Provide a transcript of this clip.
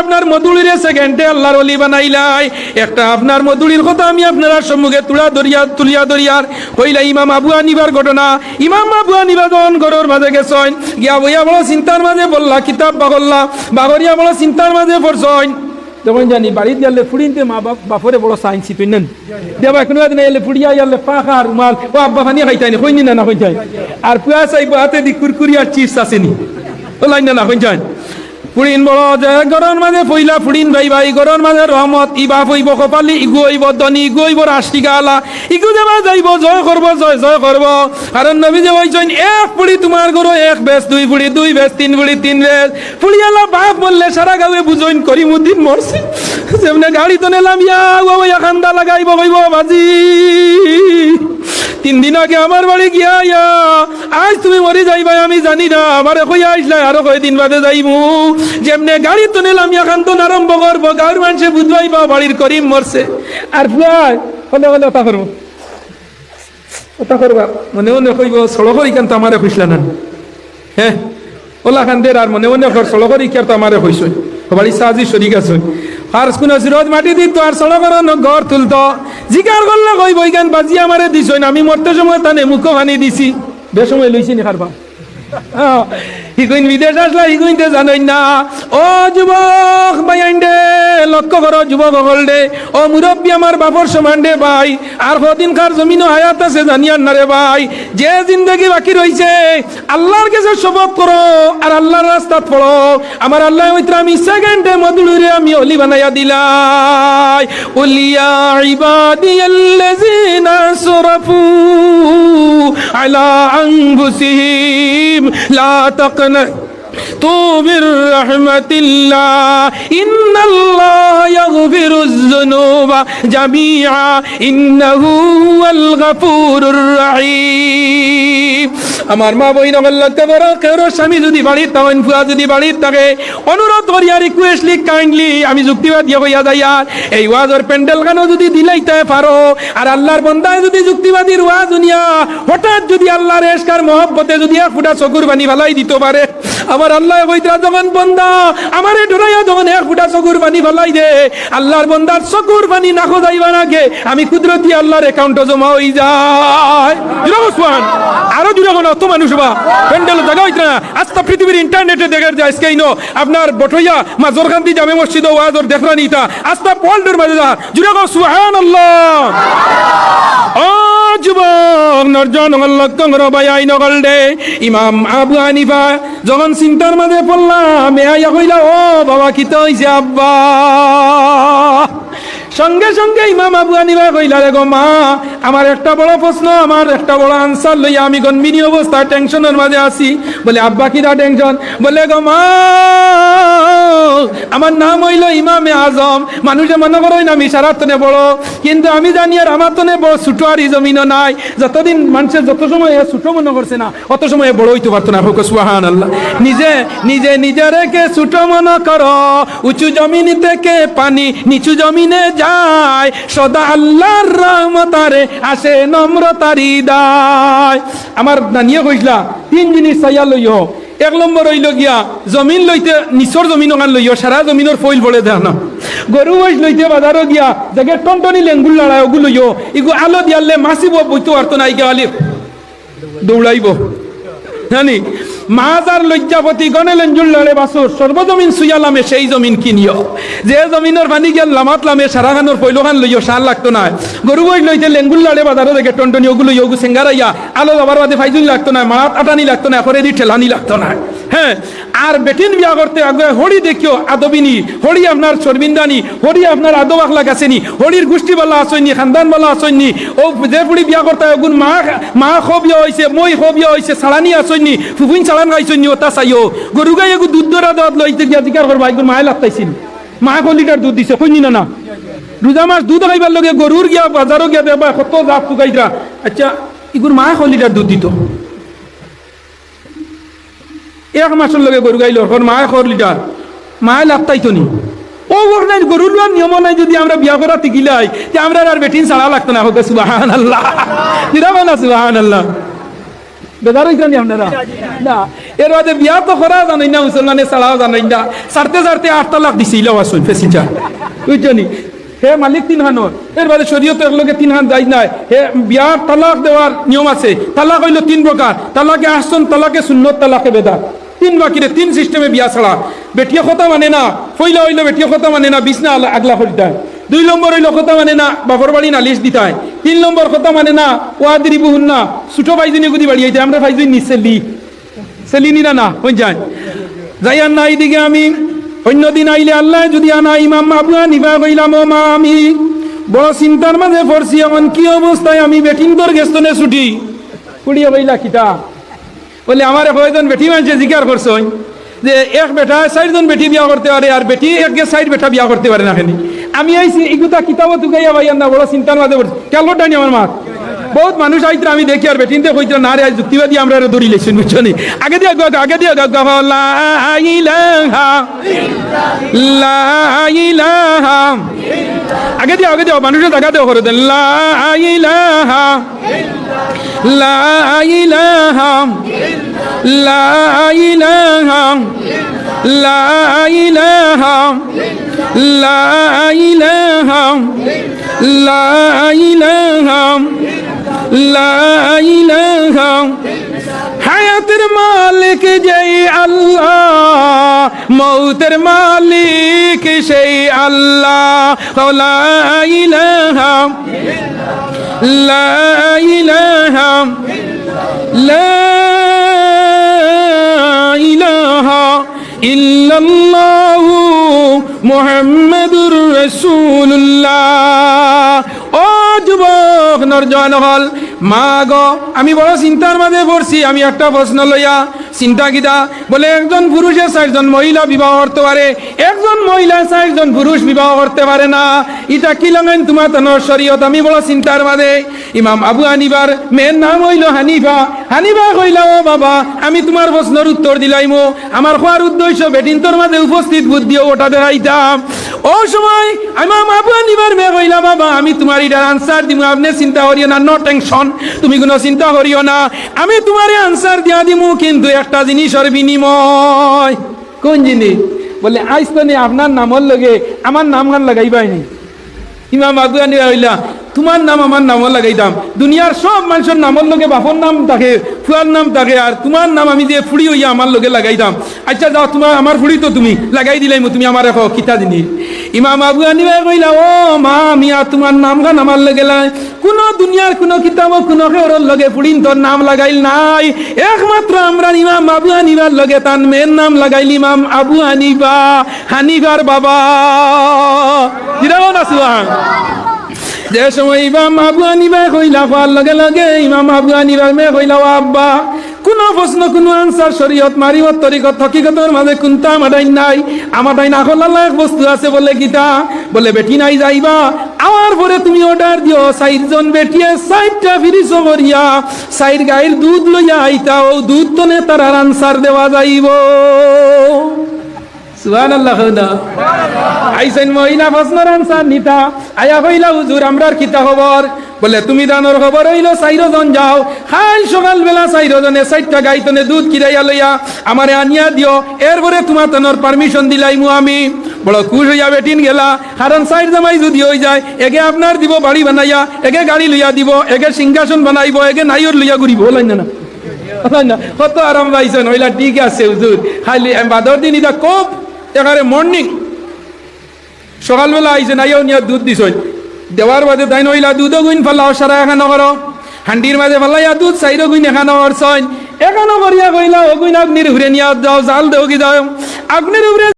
আপনার মধুলিরে সেকেন্ডে আল্লাহর ওলি বানাইলাই। একটা আপনার মধুলির কথা আমি আপনারা সম্মুখে তুলিয়া দরিয়ার কইলা ইমাম আবু হানিফার ঘটনা। ইমাম আবু হানিফা যখন ঘরের মাঝে গেছেন, গিয়া বইয়া বড় চিন্তার মাঝে বললা, কিতাব বাগরিয়া বড় চিন্তার মাঝে পড়ছেন। যখন জানি বাড়িতে গেলে ফুড়িতে মা বাপরে বড় সাইন্সি তুই নেন দেবা এখন এলে ফুড়িয়া গেলে পাখা রুমাল ও আব্বা ফানি খাইতাই হইনি না হইতাই আর পুয়া চাইব হাতে দি কুরকুরি আর চিপস আসেনি ও লাইন না হইতাই। ফুড়িন বড় যে গরর মাঝে ফইলা ফুড়িন ভাই গরর মাঝে রহমত ইবা ফইব কপালি ইগু হইব ধনী ইগু হইব রাষ্ট্রিকা আলা ইগু যাবা যাইব জয় করব জয় করব। কারণ নবী যে বলছেন এক ফুড়ি তোমার গরো এক বেশ, দুই ফুড়ি দুই বেশ, তিন ফুড়ি তিন বেশ। ফুড়ি আলা বাপ বললে সারা গাঁয়ে বুঝইন করিমুদ্দিন মরছে। যেমনে গাড়ি তো নেলাম ইয়া খান্দা লাগাইব কইব বাজি 3 দিন আগে আমার বাড়ি গিয়া আজ তুমি মরে যাইবা আমি জানি না, আমারে কইয়া আসলে আরো কয়দিন বাদে যাইবো। যেমনে গাড়ি তো নিলাম এখন তো আরম্ভ করবো, গাঁর মানুষে বুঝবাইবা বাড়ির করিম মরছে। আর ফুয়াই হলে ওটা করবা মনে মনে কইব সড়কর ইখান তো আমারে খুঁজলা না, হ্যাঁ ওলা খান দের আর মনে মনে সড়কর ইখান তো আমারে খুঁজছ বাড়ি সাজি শরিক আছে। আর কোন সিরোজ মাটি দিত আর সড়কর ঘর তুলতো, জিকার করলে কইব ইখান বাজি আমারে দিছ না, আমি মরতে সময় তানে মুখ ভানি দিছি, বেসময় লইছি নি খারবা। হিগুইন বিদেশ আসলা হিগুইনতে জানই না। ও যুবক ভাইয়ান্ডে লক্ষ্য করো, যুবক হল দে ও মুরব্বী আমার বাপর সমান দে ভাই। আর কদিন কার জমিন হায়াত আছে জানিয়ার না রে ভাই। যে জিন্দগি বাকি রয়েছে আল্লাহর কাছে সবব করো আর আল্লাহর রাস্তাত পড়ো। আমার আল্লাহ হইতে আমি সেকেন্ডে মধুরে আমি অলি বানাইয়া দিলাই। উলিয়া ইবাদিয়াল্লাযিনা আসরাফু আলা আনফুসিহিম لا تقنطوا من رحمة الله إن الله يغفر الذنوب جميعا إنه هو الغفور الرحيم। আমার মা বই নগল্লাতে বড় কেউ স্বামী যদি বাড়ির থাকেন, ফুয়া যদি বাড়ির থাকে, অনুরোধ করি আর রিকোয়েস্টলি কাইন্ডলি আমি যুক্তিবাদ দিয়ে কইয়া যাই আর এই ওয়াজের প্যান্ডেল গানও যদি দিলাইতে পারো আর আল্লাহর বন্দায় যদি যুক্তিবাদীর ওয়াজ দুনিয়া হঠাৎ যদি আল্লাহর এশকার মহব্বতে যদি এক ফুটা চকুর পানি ফালাই দিতে পারে, আমার আল্লাহ কইতরা যখন বন্দা আমারে ডরাইয়া যখন এক ফুটা চকুর পানি ফালাই দে, আল্লাহর বন্দার চকুর পানি না খোঁজাইবা নাগে আমি কুদরতি আল্লাহর অ্যাকাউন্টে জমা হয়ে যায়। সুবহান আরো জুড়ে কোনো অত মানুষ বা প্যান্ডেল জায়গা হইতে না। আজটা পৃথিবীর ইন্টারনেটে দেখার যায় স্কেইনো আপনার বটইয়া মা জোরকান্তি জামে মসজিদ ওয়াজর দেখরা নিতা আজটা ওয়ার্ল্ডের মাঝে যা জুড়ে গো সুবহানাল্লাহ। ও যুবক নরজন লক্ষ্য করো ভাই আই নগল দে ইমাম আবু হানিফা যখন চিন্তার মাঝে পড়লাম আইয়া কইলা ও বাবা কি তো হইছে আব্বা। সঙ্গে সঙ্গে ইমাম আবু হানিফা কইলা রে গো মা আমার একটা বড় প্রশ্ন, আমার একটা বড় আনসার লইয়া আমি গনবিনী অবস্থা টেনশনের মাঝে আছি। বলে আব্বা কি দা টেনশন? বলে গো মা আমার নাম হইল ইমামে আজম, মানুষে মনে করই না আমি সারাতনে বড়, কিন্তু আমি জানি আর আমার তনে বড় ছোট আর এই জমিনও নাই। যতদিন মানুষের যত সময় ছোট মনে করছে না অত সময় বড় হইতে পারতো না। হোক সুবহানাল্লাহ। নিজে নিজে নিজেকে ছোট মনে করো, উঁচু জমিন থেকে পানি নিচু জমিনে যায়, সদা আল্লাহর রহমতারে আসে নম্রতারি দায়। আমার নানিয়ে কইলা 3 জিনিস চাইয়া লইও। 1 নম্বর হইল গিয়া জমিন লইতে নিচর জমিন ওখান লইও, সারা জমিনের ফইল পড়ে দেয় না। গরু বইস লইতে বাজারও গিয়া জায়গায় টনটনি লেঙ্গুল লড়াই ওগুলো লইও, ইগু আলো দিয়ালে মাসিব বইতে পারতো না, ইগে আলি দৌড়াইব জানি। মাছ আর লজ্জাপতি গনে লেঞ্জুল লড়ে বাসুর সর্বজমিন সুয়ালামে সেই জমিন কিনিও, যে জমিনের পানি গেল লামাত লামে সারা খানোর পৈলখান লইও সার লাগতো না। গরু বই লইতে লেঙ্গুল লড়ে বাজারও দেখে টনটনি ওগুলো ইয়োগু সেঙ্গারাইয়া আলো যাবার বাদে ফাইজুল লাগতো না, মারাত আটানি লাগতো না, করে দি ঠেলানি লাগতো না। হ্যাঁ আর বেটিন বিয়া করতে আগে হরি দেখিও আদবিনী, হরি আপনার শর্মিন্দানি, হরি আপনার আদব আখলাক আসেনি, হরির গোষ্ঠী বলা আসেননি, খানদান বলা আসেননি। ও যে বুড়ি বিয়া করতে ওগুন মা খবিয়া হয়েছে, মই খবিয়া হয়েছে, সালানি আসেননি, ফুফুন সালান গাইছেননি, ওটা চাইও। গরু গাই এগু দুধ দরা দেওয়া লইতে গিয়া জিকার করবা এগুন মায়ে লাগতাইছিল, মা 1 লিটার দুধ দিছে কইনি না না। রোজা মাস দুধ খাইবার লগে গরুর গিয়া বাজারও গিয়া দেবা কত জাত ফুকাইরা, আচ্ছা এগুন মা 1 লিটার দুধ দিত। 1 মাসের লগে গরু গাইল মা 1 লিটার, মায়ে লাগতাইতো নি। ও নাই গরুর নিয়ম নাই, যদি আমরা বিয়া করা তিকিলাই আমরা আর বেটিন ছাড়া লাগতো না। হোক সুবহানাল্লাহ, সুবহানাল্লাহ। বেজার হইছেন আপনারা না এর বাদে বিয়া তো করা জানেন না মুসলমানে ছাড়াও জানেন না ছাড়তে ছাড়তে 8 তালাক দিছিল আসুন ফেসিটা বুঝছনি হে মালিক 3 হান এর বাদে শরীয়তে এগুলোকে 3 হান যাই নাই হে বিয়া তালাক দেওয়ার নিয়ম আছে তালাক হইল 3 প্রকার তালাকে আহসান তালাকে সুন্নত তালাকে বেদাত 3 বাকিরে 3 সিস্টেমে বিয়া ছাড়া বেটিয়া কথা মানে না পয়লা হইল বেটিয়া কথা মানে না বিছনা আগলা করতে 2 নম্বর হইল কথা মানে না বাপর বাড়ি নালিশ দিতায় 3 নম্বর কথা মানে না ওয়াদিরি বহুন না ছোট ভাইজনী গুদি বাড়ি আইতে আমরা ভাইজনী নিছেলি সেলিনি না হই যায় যাইয়ান না এইদিকে আমি অন্যদিন আইলে আল্লাহ যদি আনা ইমাম আবু হানিফা কইলাম ও মা আমি বড় চিন্তার মাঝে পড়ছি এমন কি অবস্থায় আমি বেটিন তোর গেস্তনে ছুটি কুড়িয়ে বইলা কিতা বলে আমার কয়জন বেটি মানুষে জিজ্ঞাসা করছো যে এক বেটা 4 জন বেটি বিয়া করতে পারে আর বেটি এক 4 বেটা বিয়া করতে পারে না কেন আমি আইছি এগুতা কিতাবও তুকাইয়া ভাইয়া না বড় চিন্তার মাঝে পড়ছি কেন ডানি আমার মা বহুত মানুষ আইতে আমি দেখি আর বেটিনতে কইতে না রে যুক্তিবাদী আমরা দড়ি লেছেন বুঝছনি আগে দিয়ে লা ইলাহা লা ইলাহা আগে দিয়ে মানুষে জায়গা দেও করে দেন লা ইলাহা লা ইলাহা লা ইলাহা লা ইলাহা লা ইলাহা লা ইলাহা লা ইলাহা হায়াতের মালিক যেই আল্লাহ মৌতের মালিক সেই আল্লাহ লা ইলাহা লা ইলাহা লা ইলাহা ইল্লাল্লাহু মুহাম্মাদুর রাসূলুল্লাহ ও যুবক নরজওয়ান হল মা গো আমি বড় চিন্তার মাঝে পড়ছি আমি একটা প্রশ্ন লইয়া চিন্তা কিতা বলে একজন পুরুষে 4 জন মহিলা বিবাহ করতে পারে একজন মহিলা 4 জন পুরুষ বিবাহ করতে পারে না এটা কি লাগাইন তোমার তনর শরীয়ত আমি বড় চিন্তার মাঝে ইমাম আবু হানিফার মেয়ের নাম হইল হানিফা হানিফা কইলা ও বাবা আমি তোমার প্রশ্নের উত্তর দিলাইমো আমার কোয়ার উদ্দেশ্য বেটিন তোর মাঝে উপস্থিত বুদ্ধি ওটা দেখাইতাম ও সময় ইমাম আবু হানিফার মেয়ে কইলা বাবা আমি তোমার এটার আনসার দিমু আপনি চিন্তা করিও না নো টেনশন তুমি কোনো চিন্তা করিও না আমি তোমারে আনসার দিয়া দিমু কিন্তু একটা জিনিসের বিনিময় কোন জিনিস বলে আইস তো নে আপনার নামর লগে আমার নাম গান লাগাইবাইনি ইমাম আবু হানিফা কইলা তোমার নাম আমার নামও লাগাইতাম দুনিয়ার সব মানুষের নামের লগে বাপর নাম থাকে ফুয়ার নাম থাকে আর তোমার নাম আমি যে ফুড়ি হইয়া আমার লগে লাগাইতাম আচ্ছা যাও তোমার আমার ফুড়ি তো তুমি লাগাই দিলাই তুমি আমার এখন কিতা জিনিস ইমাম আবু হানিফা কইলা ও মা মিয়া তোমার নাম গান আমার লগে লাই কোনো দুনিয়ার কোনো কিতাব কোনো কেউর লগে ফুড়িন তোর নাম লাগাইল নাই একমাত্র আমরা ইমাম আবু হানিফার লগে তার মেয়ের নাম লাগাইল ইমাম আবু হানিফা হানিফার বাবা জিরাও না সুবহান যে সময় ইমাম আবু হানিফা কইলা ফার লগে লগে ইমাম আবু হানিফার মেয়ে কইলা আব্বা কোনো প্রশ্ন কোনো আনসার শরীয়ত মারিবত তরিকত হকিকতের মাঝে কোনটা মাদাই নাই আমাদাই না হল্লা এক বস্তু আছে বলে গীতা বলে বেটি নাই যাইবা আমার পরে তুমি অর্ডার দিও 4 জন বেটিয়ে 4টা ফিরিস করিয়া 4 গাইর দুধ লইয়া আইতা ও দুধ তনে তার আনসার দেওয়া যাইব সুবহানাল্লাহ না আইসেন মহিলা প্রশ্নের আনসার নিতা আয়া কইলা হুজুর আমরার কিতা খবর বলে তুমি দানোর খবর হইল 4 জন যাও খাল সকাল বেলা 4 জনে 4টা গাই তনে দুধ কিরাইয়া লইয়া আমারে আনিয়া দিও এরপরে তোমার তনর পারমিশন দিলাইমু আমি বড় খুশ হইয়া বেটিন গেলা কারণ 4 জামাই যদি হই যায় একে আপনার দিব বাড়ি বানাইয়া একে গাড়ি লইয়া দিব একে সিংহাসন বানাইব একে নাইর লইয়া ঘুরিব হলাই না না কত আরাম পাইছেন হইলা ঠিক আছে হুজুর খালি বাদর দিন ইদা খুব এখানে মর্নিং সকালবেলা আইসেন আইও নিয়ে দুধ দিছ দেওয়ার বাদে তাই নইলা দুধও গুইন ফাল্লাও সারা এখানো করো হান্ডির মাঝে ফাল্লাইয়া দুধ 4 গুইন এখানো করছন এখানো করিয়া কইলা ও গুইন আগ্নির ঘুরে নিয়ে যাও জাল দেও কি যাও আগ্নির উপরে